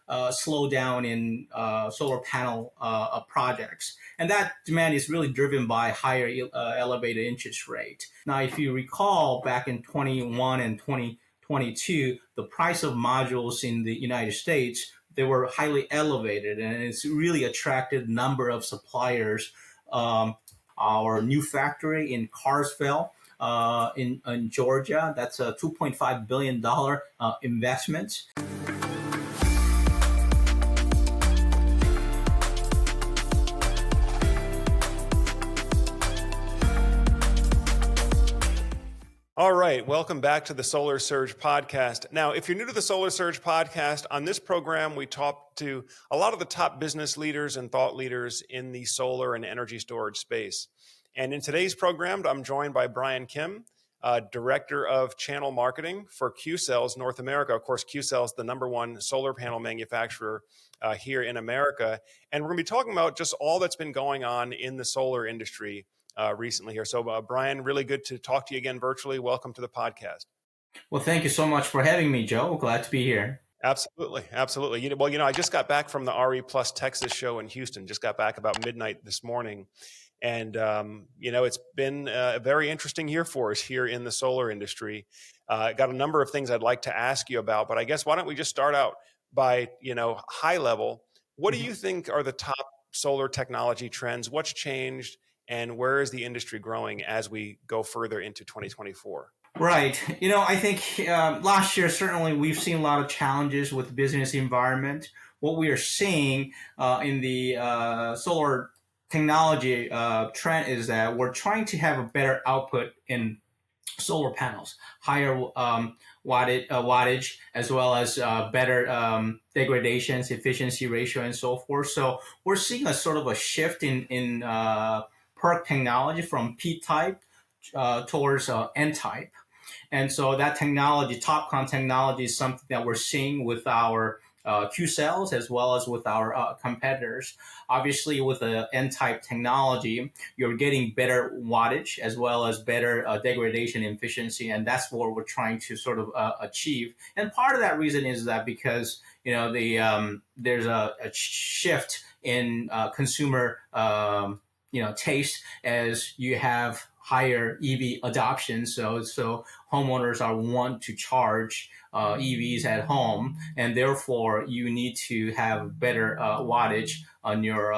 slowdown in solar panel projects. And that demand is really driven by higher elevated interest rate. Now, if you recall, back in 21 and 2022, the price of modules in the United States, they were highly elevated, and it's really attracted a number of suppliers. Our new factory in Carsville, in Georgia, that's a $2.5 billion investment. All right, welcome back to the Solar Surge podcast. Now, if you're new to the Solar Surge podcast, on this program, we talk to a lot of the top business leaders and thought leaders in the solar and energy storage space. And in today's program, I'm joined by Brian Kim, Director of Channel Marketing for Qcells North America. Of course, Qcells, the number one solar panel manufacturer here in America. And we're going to be talking about just all that's been going on in the solar industry recently here. So, Brian, really good to talk to you again virtually. Welcome to the podcast. Well, thank you so much for having me, Joe. Glad to be here. Absolutely. Absolutely. I just got back from the RE Plus Texas show in Houston, just got back about midnight this morning. And, it's been a very interesting year for us here in the solar industry. Got a number of things I'd like to ask you about, but I guess why don't we just start out by, high level. What do you think are the top solar technology trends? What's changed? And where is the industry growing as we go further into 2024? Right. I think last year, certainly, we've seen a lot of challenges with the business environment. What we are seeing in the solar technology trend is that we're trying to have a better output in solar panels, higher wattage, as well as better degradations, efficiency ratio, and so forth. So we're seeing a sort of a shift in PERC technology from P-type towards N-type. And so that technology, TOPCon technology, is something that we're seeing with our Qcells as well as with our competitors. Obviously, with the N-type technology, you're getting better wattage as well as better degradation efficiency, and that's what we're trying to sort of achieve. And part of that reason is that because there's a shift in consumer taste as you have higher EV adoption. So homeowners want to charge EVs at home, and therefore you need to have better wattage on your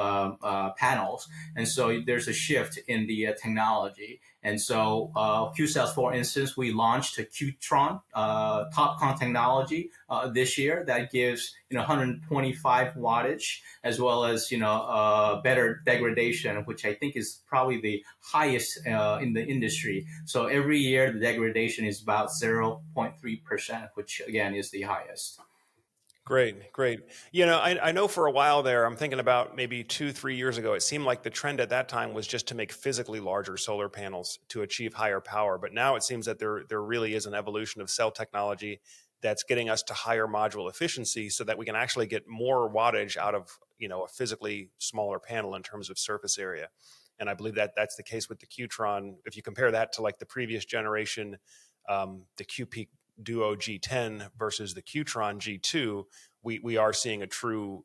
panels. And so there's a shift in the technology. And so Qcells, for instance, we launched a Qtron TOPCon technology this year that gives 125 wattage as well as better degradation, which I think is probably the highest in the industry. So every year the degradation is about 0.3%, which again is the highest. Great. I know for a while there, I'm thinking about maybe 2-3 years ago, it seemed like the trend at that time was just to make physically larger solar panels to achieve higher power. But now it seems that there really is an evolution of cell technology that's getting us to higher module efficiency so that we can actually get more wattage out of, a physically smaller panel in terms of surface area. And I believe that that's the case with the Qtron. If you compare that to like the previous generation, the QPeak Duo G10 versus the Qtron G2, we are seeing a true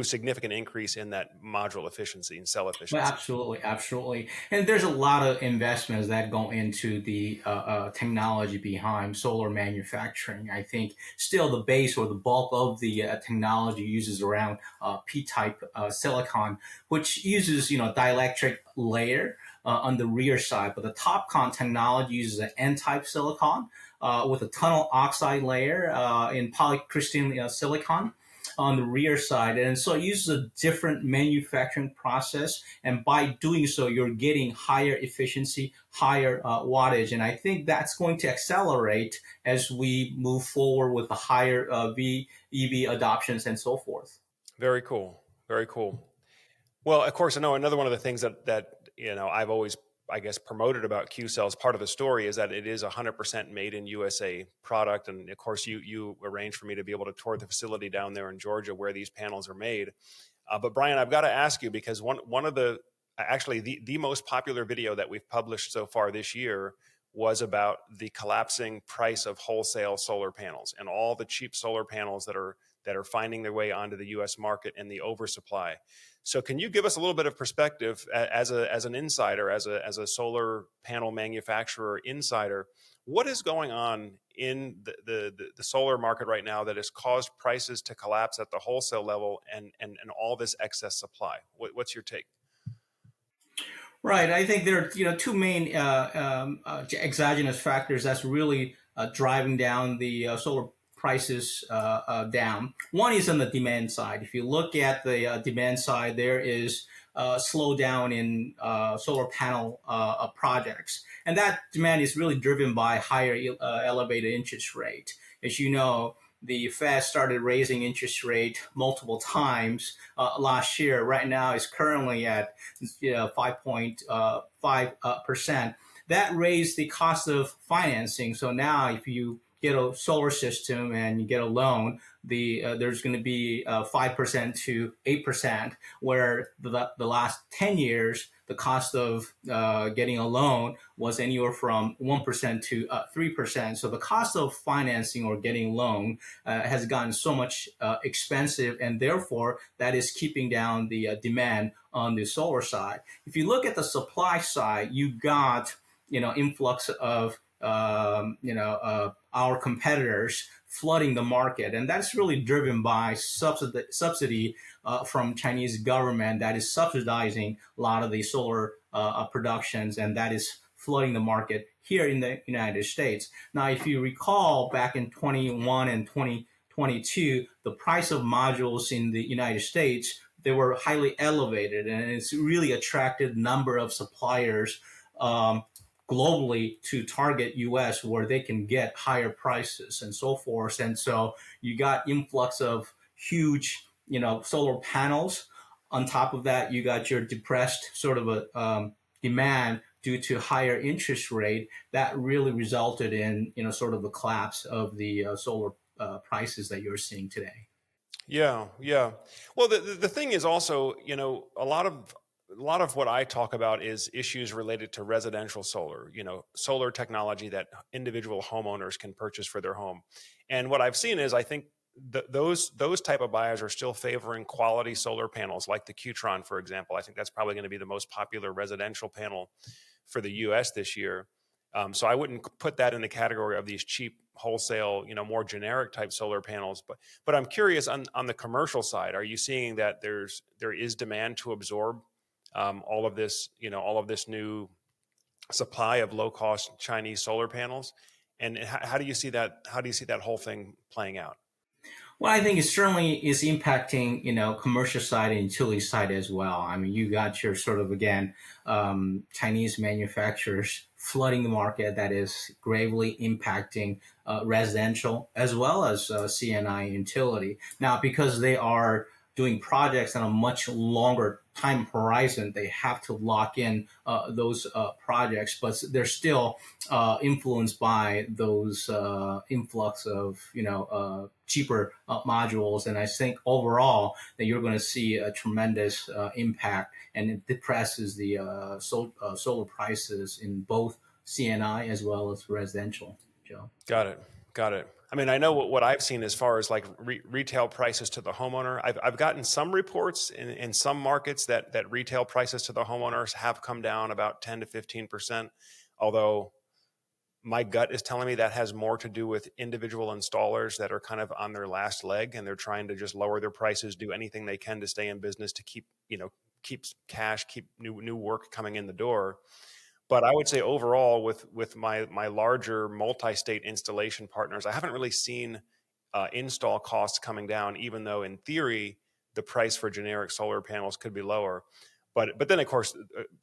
significant increase in that module efficiency and cell efficiency. Well, absolutely. And there's a lot of investments that go into the technology behind solar manufacturing. I think still the base or the bulk of the technology uses around P-type silicon, which uses dielectric layer on the rear side. But the TOPCon technology uses an N-type silicon with a tunnel oxide layer in polycrystalline silicon on the rear side. And so it uses a different manufacturing process. And by doing so, you're getting higher efficiency, higher wattage. And I think that's going to accelerate as we move forward with the higher EV adoptions and so forth. Very cool. Well, of course, I know another one of the things that I've always, I guess, promoted about Qcells, part of the story is that it is 100% made in USA product. And of course, you arranged for me to be able to tour the facility down there in Georgia where these panels are made. But Brian, I've got to ask you, because one of the most popular video that we've published so far this year was about the collapsing price of wholesale solar panels and all the cheap solar panels that that are finding their way onto the U.S. market and the oversupply. So, can you give us a little bit of perspective as an insider, as a solar panel manufacturer insider? What is going on in the solar market right now that has caused prices to collapse at the wholesale level and all this excess supply? What's your take? Right. I think there are two main exogenous factors that's really driving down the solar prices down. One is on the demand side. If you look at the demand side, there is a slowdown in solar panel projects, and that demand is really driven by higher elevated interest rate. As you know, the Fed started raising interest rate multiple times last year. Right now, it's currently at 5.5%. That raised the cost of financing. So now, if you get a solar system and you get a loan, there's going to be 5% to 8%, where the last 10 years, the cost of getting a loan was anywhere from 1% to 3%. So the cost of financing or getting loan has gotten so much expensive, and therefore that is keeping down the demand on the solar side. If you look at the supply side, you got influx of our competitors flooding the market, and that's really driven by subsidy from Chinese government that is subsidizing a lot of the solar productions, and that is flooding the market here in the United States. Now, if you recall, back in 21 and 2022, the price of modules in the United States, they were highly elevated, and it's really attracted a number of suppliers globally to target US, where they can get higher prices and so forth. And so you got influx of huge, solar panels. On top of that, you got your depressed sort of a demand due to higher interest rate that really resulted in, sort of the collapse of the solar prices that you're seeing today. Yeah, yeah. Well, the thing is also, a lot of what I talk about is issues related to residential solar, solar technology that individual homeowners can purchase for their home. And what I've seen is, I think those type of buyers are still favoring quality solar panels like the Qtron, for example. I think that's probably going to be the most popular residential panel for the US this year. So I wouldn't put that in the category of these cheap wholesale, more generic type solar panels. But I'm curious on the commercial side, are you seeing that there is demand to absorb all of this new supply of low cost Chinese solar panels? And how do you see that? How do you see that whole thing playing out? Well, I think it certainly is impacting, commercial side and utility side as well. I mean, you got your sort of, again, Chinese manufacturers flooding the market that is gravely impacting residential as well as CNI utility. Now, because they are doing projects on a much longer time horizon, they have to lock in those projects, but they're still influenced by those influx of cheaper modules. And I think overall that you're going to see a tremendous impact, and it depresses the solar prices in both CNI as well as residential. Joe. Got it. Got it. I mean, I know what I've seen as far as like retail prices to the homeowner. I've gotten some reports in some markets that retail prices to the homeowners have come down about 10 to 15%. Although my gut is telling me that has more to do with individual installers that are kind of on their last leg, and they're trying to just lower their prices, do anything they can to stay in business, to keep cash, keep new work coming in the door. But I would say overall, with my larger multi-state installation partners, I haven't really seen install costs coming down, even though in theory the price for generic solar panels could be lower. But then of course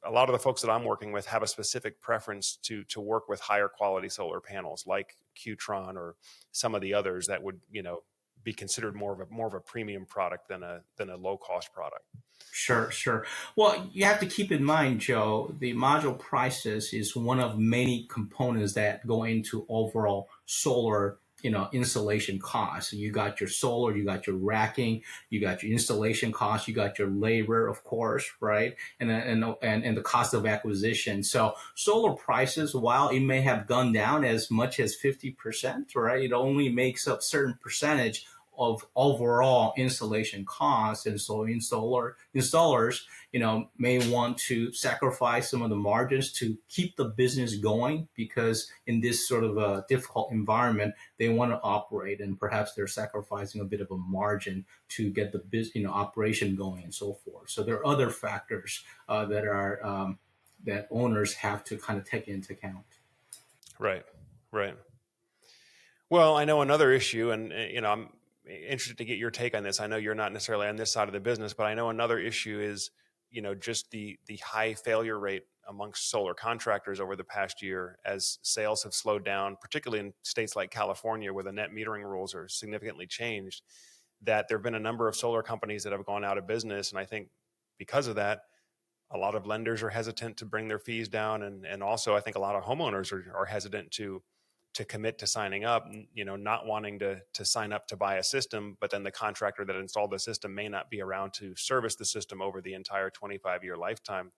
a lot of the folks that I'm working with have a specific preference to work with higher quality solar panels like Qtron or some of the others that would be considered more of a premium product than a low cost product. Sure, sure. Well, you have to keep in mind, Joe, the module prices is one of many components that go into overall solar, installation costs. So you got your solar, you got your racking, you got your installation costs, you got your labor, of course, right? And the cost of acquisition. So solar prices, while it may have gone down as much as 50%, right? It only makes up certain percentage of overall installation costs. And so installers, may want to sacrifice some of the margins to keep the business going, because in this sort of a difficult environment, they want to operate, and perhaps they're sacrificing a bit of a margin to get the business, operation going and so forth. So there are other factors that owners have to kind of take into account. Right. Right. Well, I know another issue, and I'm interested to get your take on this. I know you're not necessarily on this side of the business, but I know another issue is, just the high failure rate amongst solar contractors over the past year as sales have slowed down, particularly in states like California, where the net metering rules are significantly changed. That there have been a number of solar companies that have gone out of business, and I think because of that, a lot of lenders are hesitant to bring their fees down, and also I think a lot of homeowners are hesitant to commit to signing up, not wanting to sign up to buy a system, but then the contractor that installed the system may not be around to service the system over the entire 25-year lifetime.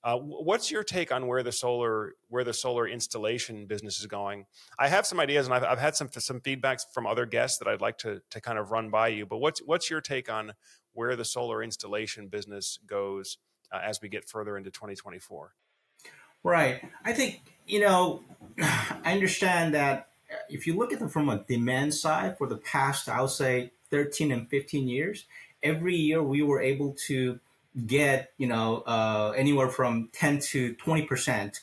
What's your take on where the solar installation business is going? I have some ideas, and I've had some feedbacks from other guests that I'd like to kind of run by you. But what's your take on where the solar installation business goes as we get further into 2024? Right. I think, I understand that if you look at it from a demand side for the past, I would say 13 and 15 years, every year we were able to get, anywhere from 10 to 20%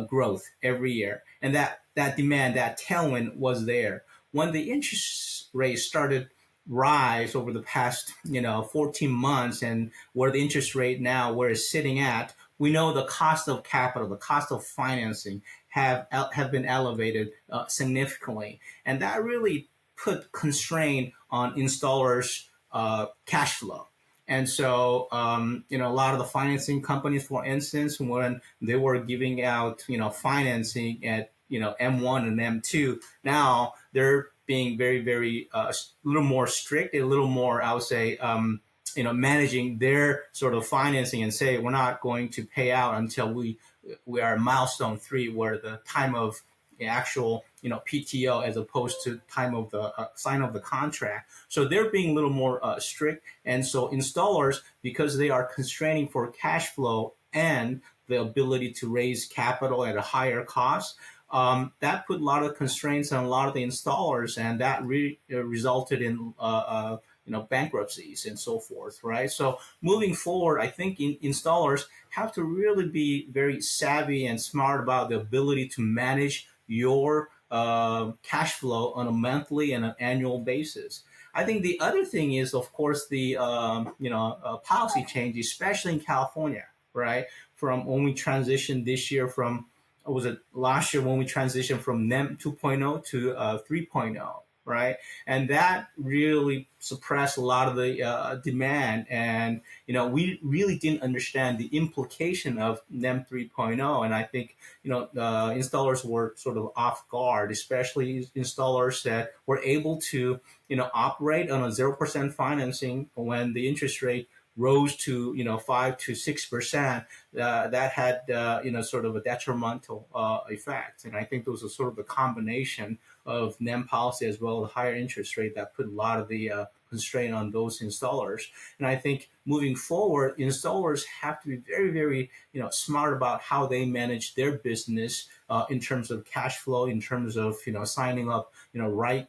growth every year. And that demand, that tailwind was there. When the interest rate started rise over the past 14 months, and where the interest rate now where it's sitting at, we know the cost of capital, the cost of financing have been elevated significantly, and that really put constraint on installers cash flow. And so, a lot of the financing companies, for instance, when they were giving out, financing at, M1 and M2, now they're being very, very, a little more strict, a little more, I would say, managing their sort of financing, and say, we're not going to pay out until we are milestone 3, where the time of the actual, PTO, as opposed to time of the sign of the contract. So they're being a little more strict. And so installers, because they are constraining for cash flow and the ability to raise capital at a higher cost, that put a lot of constraints on a lot of the installers, and that resulted in bankruptcies and so forth, right? So moving forward, I think installers have to really be very savvy and smart about the ability to manage your cash flow on a monthly and an annual basis. I think the other thing is, of course, the policy change, especially in California, right? From when we transitioned this year from, was it last year when we transitioned from NEM 2.0 to 3.0, right? And that really suppressed a lot of the demand. And, we really didn't understand the implication of NEM 3.0. And I think, installers were sort of off guard, especially installers that were able to, operate on a 0% financing when the interest rate rose to 5 to 6%. That had sort of a detrimental effect. And I think those are sort of the combination of NEM policy as well as higher interest rate that put a lot of the constraint on those installers. And I think moving forward, installers have to be very, very smart about how they manage their business in terms of cash flow, in terms of signing up right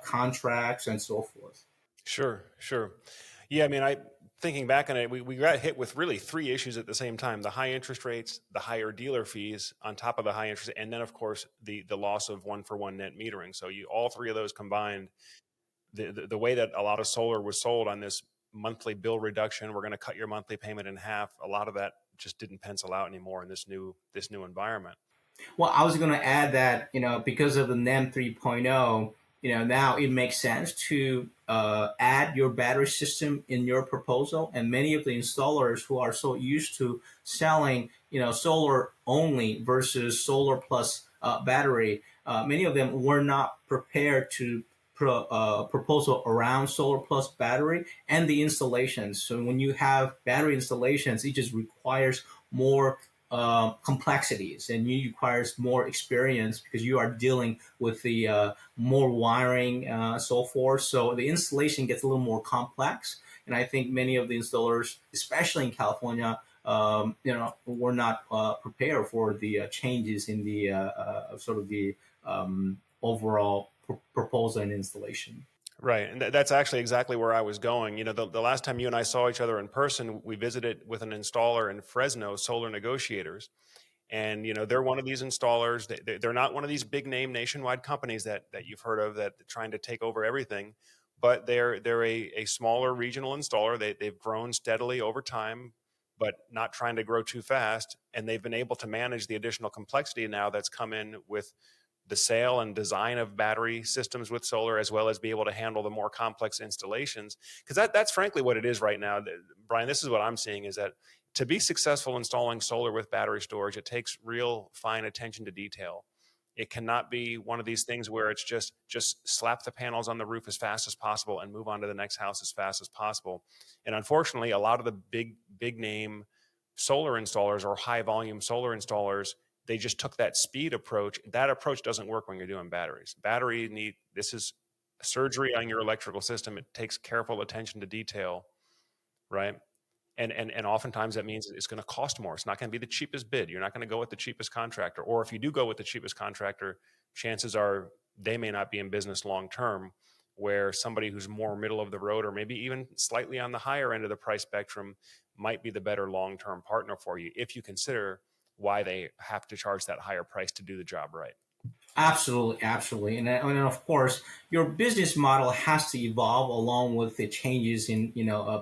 contracts and so forth. Sure, sure. Yeah, I mean, thinking back on it, we got hit with really three issues at the same time: the high interest rates, the higher dealer fees on top of the high interest, and then of course the loss of one-for-one net metering. So all three of those combined, the way that a lot of solar was sold on this monthly bill reduction, we're going to cut your monthly payment in half. A lot of that just didn't pencil out anymore in this new environment. Well, I was going to add that, because of the NEM 3.0, now it makes sense to add your battery system in your proposal. And many of the installers who are so used to selling, solar only versus solar plus battery, many of them were not prepared to proposal around solar plus battery and the installations. So when you have battery installations, it just requires more complexities, and you requires more experience because you are dealing with the more wiring, so forth. So the installation gets a little more complex, and I think many of the installers, especially in California, were not prepared for the changes in the sort of the overall proposal and installation. Right. And that's actually exactly where I was going. The last time you and I saw each other in person, we visited with an installer in Fresno, Solar Negotiators. And, they're one of these installers. They're not one of these big name nationwide companies that you've heard of that trying to take over everything, but they're a smaller regional installer. They've grown steadily over time, but not trying to grow too fast. And they've been able to manage the additional complexity now that's come in with the sale and design of battery systems with solar, as well as be able to handle the more complex installations. Because that's frankly what it is right now. Brian, this is what I'm seeing, is that to be successful installing solar with battery storage, it takes real fine attention to detail. It cannot be one of these things where it's just slap the panels on the roof as fast as possible and move on to the next house as fast as possible. And unfortunately, a lot of the big name solar installers or high volume solar installers, they just took that speed approach. That approach doesn't work when you're doing batteries. This is surgery on your electrical system. It takes careful attention to detail, right? And oftentimes that means it's going to cost more. It's not going to be the cheapest bid. You're not going to go with the cheapest contractor. Or if you do go with the cheapest contractor, chances are they may not be in business long term, where somebody who's more middle of the road or maybe even slightly on the higher end of the price spectrum might be the better long-term partner for you if you consider why they have to charge that higher price to do the job right. Absolutely, absolutely, and of course, your business model has to evolve along with the changes in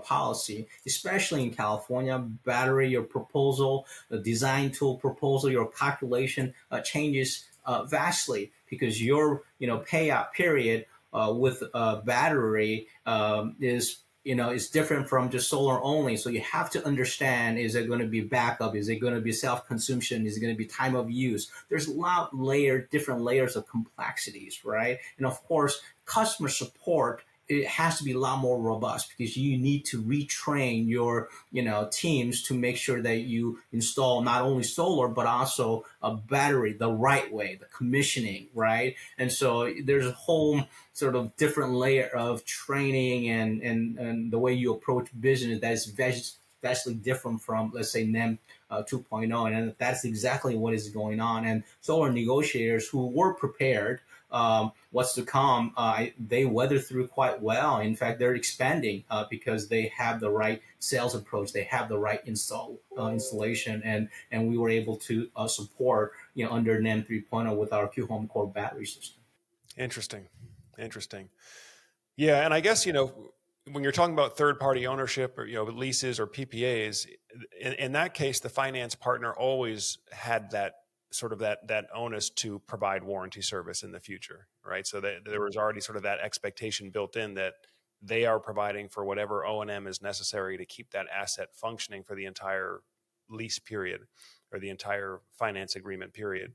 policy, especially in California. Battery, your proposal, the design tool proposal, your calculation changes vastly because your payout period with battery is different from just solar only. So you have to understand: is it going to be backup? Is it going to be self consumption? Is it going to be time of use? There's a lot different layers of complexities, right? And of course, customer support, it has to be a lot more robust because you need to retrain your teams to make sure that you install not only solar but also a battery the right way, the commissioning, right? And so there's a whole sort of different layer of training and the way you approach business that is vastly different from, let's say, NEM 2.0. And that's exactly what is going on. And solar negotiators who were prepared what's to come, they weather through quite well. In fact, they're expanding because they have the right sales approach, they have the right installation, and we were able to support under NEM 3.0 with our Q Home Core battery system. Interesting. Interesting. Yeah, and I guess when you're talking about third-party ownership or leases or PPAs, in that case, the finance partner always had that sort of that onus to provide warranty service in the future, right? So there was already sort of that expectation built in that they are providing for whatever O&M is necessary to keep that asset functioning for the entire lease period or the entire finance agreement period.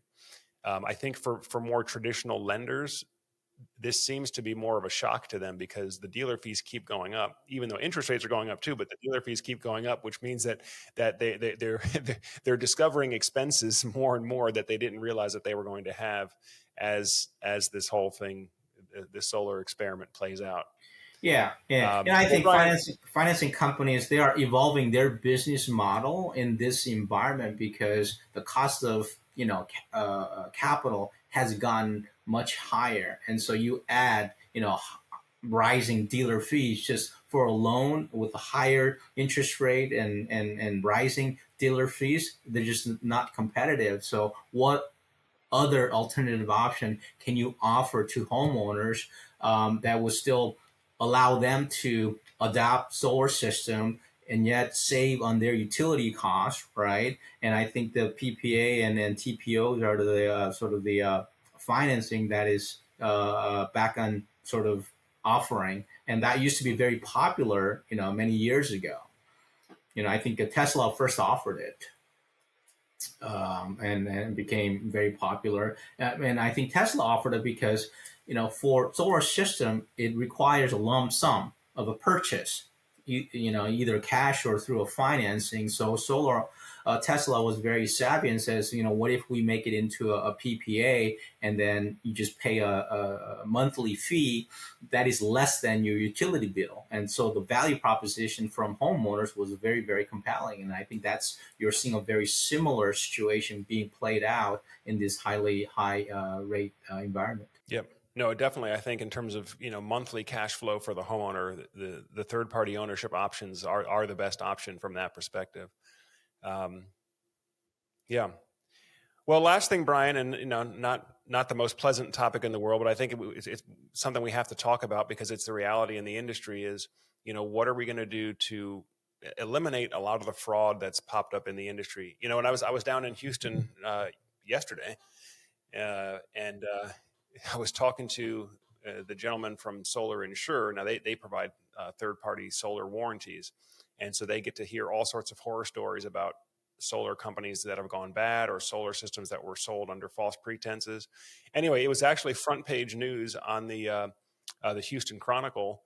I think for more traditional lenders, this seems to be more of a shock to them because the dealer fees keep going up, even though interest rates are going up too. But the dealer fees keep going up, which means that they're they're discovering expenses more and more that they didn't realize that they were going to have as this whole thing, this solar experiment plays out. Yeah, yeah, and I Well, think Brian, financing companies, they are evolving their business model in this environment because the cost of capital has gone much higher, and so you add rising dealer fees just for a loan with a higher interest rate and rising dealer fees, they're just not competitive. So what other alternative option can you offer to homeowners that will still allow them to adopt solar system and yet save on their utility costs, right? And I think the PPA and TPOs are the sort of the financing that is back on sort of offering, and that used to be very popular, many years ago. I think Tesla first offered it, and became very popular. And I think Tesla offered it because, for solar system, it requires a lump sum of a purchase either cash or through a financing. So solar Tesla was very savvy and says, what if we make it into a PPA, and then you just pay a monthly fee that is less than your utility bill. And so the value proposition from homeowners was very, very compelling. And I think you're seeing a very similar situation being played out in this highly high rate environment. Yep. No, definitely. I think in terms of monthly cash flow for the homeowner, the third party ownership options are the best option from that perspective. Um, yeah. Well, last thing, Brian, and not the most pleasant topic in the world, but I think it's something we have to talk about because it's the reality in the industry. Is what are we going to do to eliminate a lot of the fraud that's popped up in the industry? And I was down in Houston yesterday, and I was talking to the gentleman from Solar Insure. Now they provide third party solar warranties, and so they get to hear all sorts of horror stories about solar companies that have gone bad or solar systems that were sold under false pretenses. Anyway, it was actually front page news on the Houston Chronicle.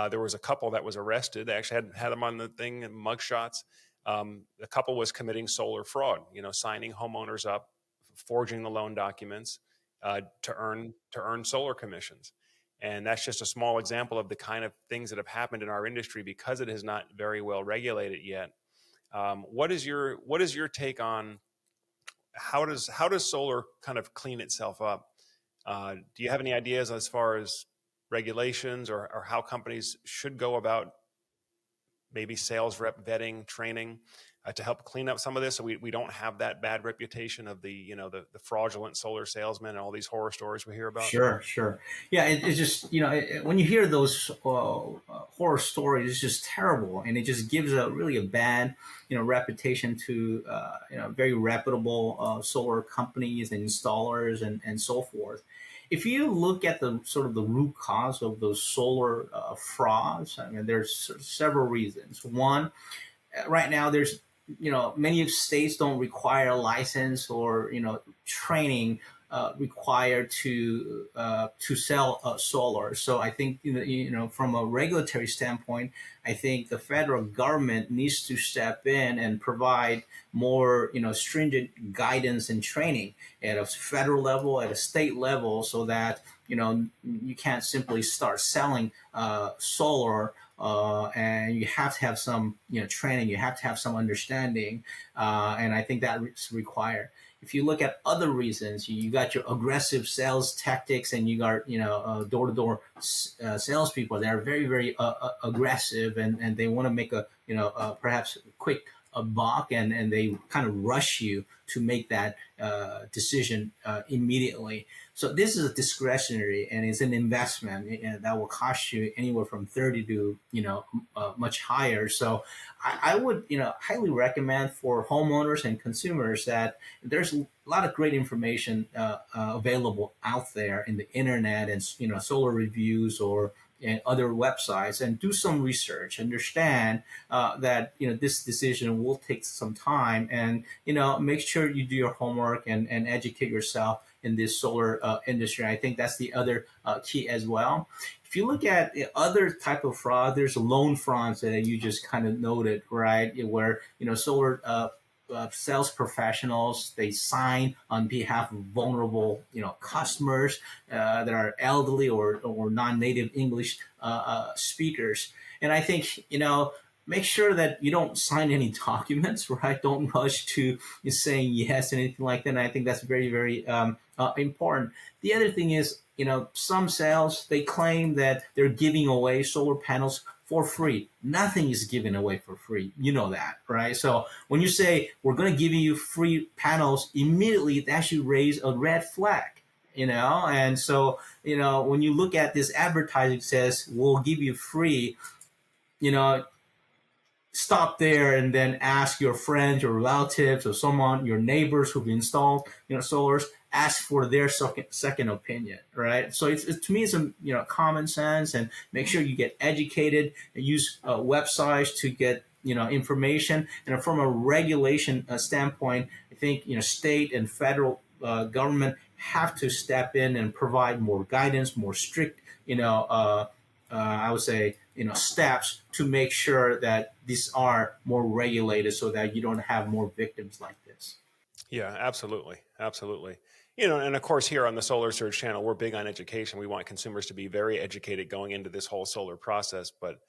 There was a couple that was arrested. They actually had them on the thing and mugshots. The couple was committing solar fraud, signing homeowners up, forging the loan documents to earn solar commissions. And that's just a small example of the kind of things that have happened in our industry because it is not very well regulated yet. What is your take on how does solar kind of clean itself up? Do you have any ideas as far as regulations or how companies should go about maybe sales rep vetting, training to help clean up some of this, so we don't have that bad reputation of the fraudulent solar salesmen and all these horror stories we hear about? Sure, sure. Yeah, it's just, when you hear those horror stories, it's just terrible. And it just gives really a bad, reputation to, very reputable solar companies and installers and so forth. If you look at the sort of the root cause of those solar frauds, I mean, there's several reasons. One, right now there's many states don't require a license or training required to sell solar. So I think from a regulatory standpoint, I think the federal government needs to step in and provide more stringent guidance and training at a federal level, at a state level, so that you can't simply start selling solar, and you have to have some training, you have to have some understanding, and I think that's required. If you look at other reasons, you got your aggressive sales tactics, and you got door-to-door salespeople that are very, very aggressive, and they want to make a perhaps quick a buck, and they kind of rush you to make that decision immediately. So this is a discretionary, and it's an investment that will cost you anywhere from 30 to much higher. So I would highly recommend for homeowners and consumers that there's a lot of great information available out there in the internet, and solar reviews or and other websites, and do some research, understand that this decision will take some time, and make sure you do your homework and educate yourself in this solar industry. I think that's the other key as well. If you look at other type of fraud, there's loan frauds that you just kind of noted, right? Where solar sales professionals, they sign on behalf of vulnerable customers that are elderly or non-native English speakers. And I think make sure that you don't sign any documents, right? Don't rush to saying yes and anything like that. And I think that's very, very important. The other thing is, some sales, they claim that they're giving away solar panels for free. Nothing is given away for free. You know that, right? So when you say we're going to give you free panels, immediately that should raise a red flag. And so when you look at this advertising says we'll give you free, stop there and then ask your friends or relatives or someone, your neighbors who've installed solars, ask for their second opinion, right? So it's to me, it's common sense, and make sure you get educated and use websites to get information. And from a regulation standpoint, I think state and federal government have to step in and provide more guidance, more strict I would say steps to make sure that these are more regulated so that you don't have more victims like this. Yeah, absolutely. Absolutely. And of course, here on the Solar Surge channel, we're big on education. We want consumers to be very educated going into this whole solar process. But,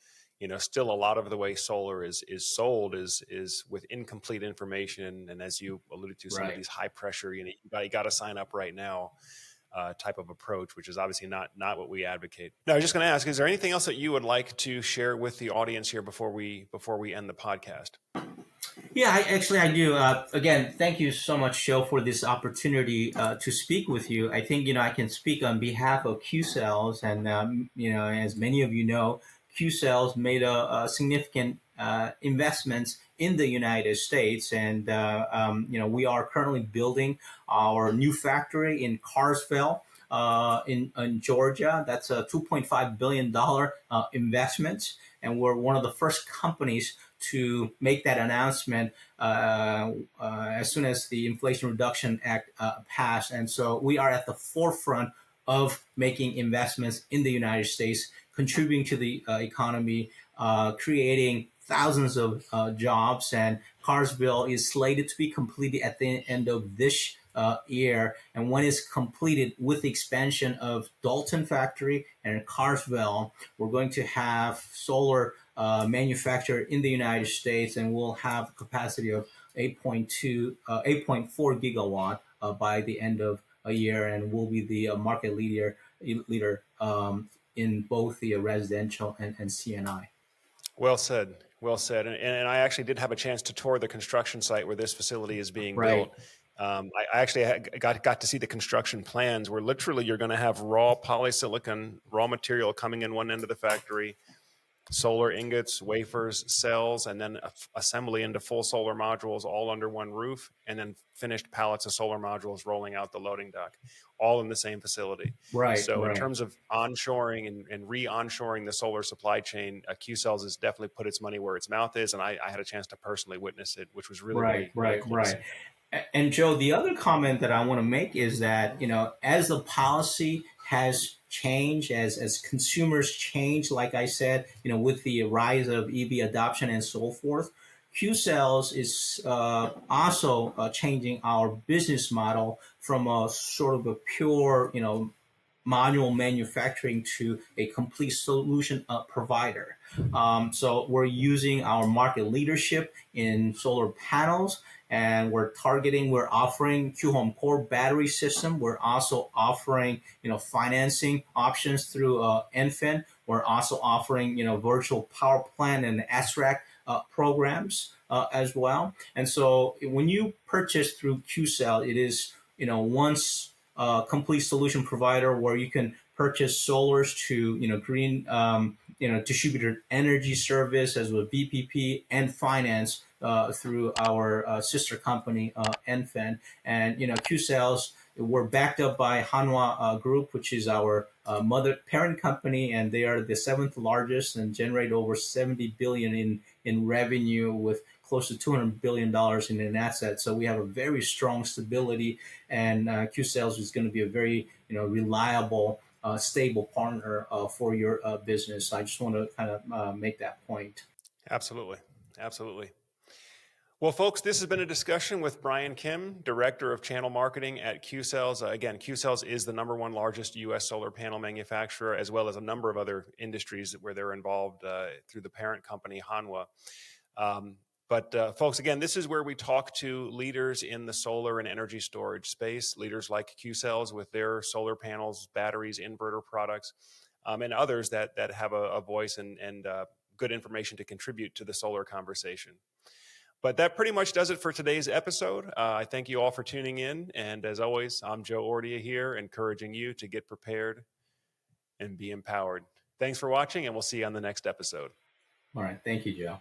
still a lot of the way solar is sold is with incomplete information. And as you alluded to, some of Right. these high pressure, you got to sign up right now type of approach, which is obviously not what we advocate. Now, I was just going to ask, is there anything else that you would like to share with the audience here before we end the podcast? Yeah, I do. Again, thank you so much, Joe, for this opportunity to speak with you. I think I can speak on behalf of Qcells, and as many of you know, Qcells made a significant investments in the United States, and we are currently building our new factory in Carsville. In Georgia, that's a $2.5 billion investment, and we're one of the first companies to make that announcement as soon as the Inflation Reduction Act passed. And so we are at the forefront of making investments in the United States, contributing to the economy, creating thousands of jobs. And Carsville is slated to be completed at the end of this year. And when it's completed with the expansion of Dalton factory and Carsville, we're going to have solar manufactured in the United States, and we'll have a capacity of 8.4 gigawatt by the end of a year, and we'll be the market leader in both the residential and CNI. Well said. Well said. And I actually did have a chance to tour the construction site where this facility is being Right. built. I actually got to see the construction plans where literally you're going to have raw polysilicon, raw material coming in one end of the factory, solar ingots, wafers, cells, and then assembly into full solar modules all under one roof, and then finished pallets of solar modules rolling out the loading dock, all in the same facility. Right. So in Right. terms of onshoring and re-onshoring the solar supply chain, Qcells has definitely put its money where its mouth is, and I had a chance to personally witness it, which was really, really, really cool to see. And Joe, the other comment that I want to make is that, as the policy has changed, as consumers change, like I said, with the rise of EV adoption and so forth, Qcells is also changing our business model from a sort of a pure, module manufacturing to a complete solution provider. So we're using our market leadership in solar panels, and we're offering Q Home Core battery system. We're also offering, financing options through NFIN. We're also offering, virtual power plant and SRAC programs as well. And so when you purchase through QCell, it is, once complete solution provider where you can purchase solars to green distributed energy service as well VPP and finance through our sister company NFIN. And Qcells, we're backed up by Hanwha Group, which is our mother parent company, and they are the seventh largest and generate over 70 billion in revenue with close to $200 billion in assets. So we have a very strong stability, and Qcells is going to be a very reliable, stable partner for your business. I just want to kind of make that point. Absolutely. Absolutely. Well, folks, this has been a discussion with Brian Kim, Director of Channel Marketing at Qcells. Again, Qcells is the #1 largest U.S. solar panel manufacturer, as well as a number of other industries where they're involved through the parent company, Hanwha. But folks, again, this is where we talk to leaders in the solar and energy storage space, leaders like Qcells with their solar panels, batteries, inverter products, and others that have a voice and good information to contribute to the solar conversation. But that pretty much does it for today's episode. I thank you all for tuning in. And as always, I'm Joe Ordia here, encouraging you to get prepared and be empowered. Thanks for watching, and we'll see you on the next episode. All right. Thank you, Joe.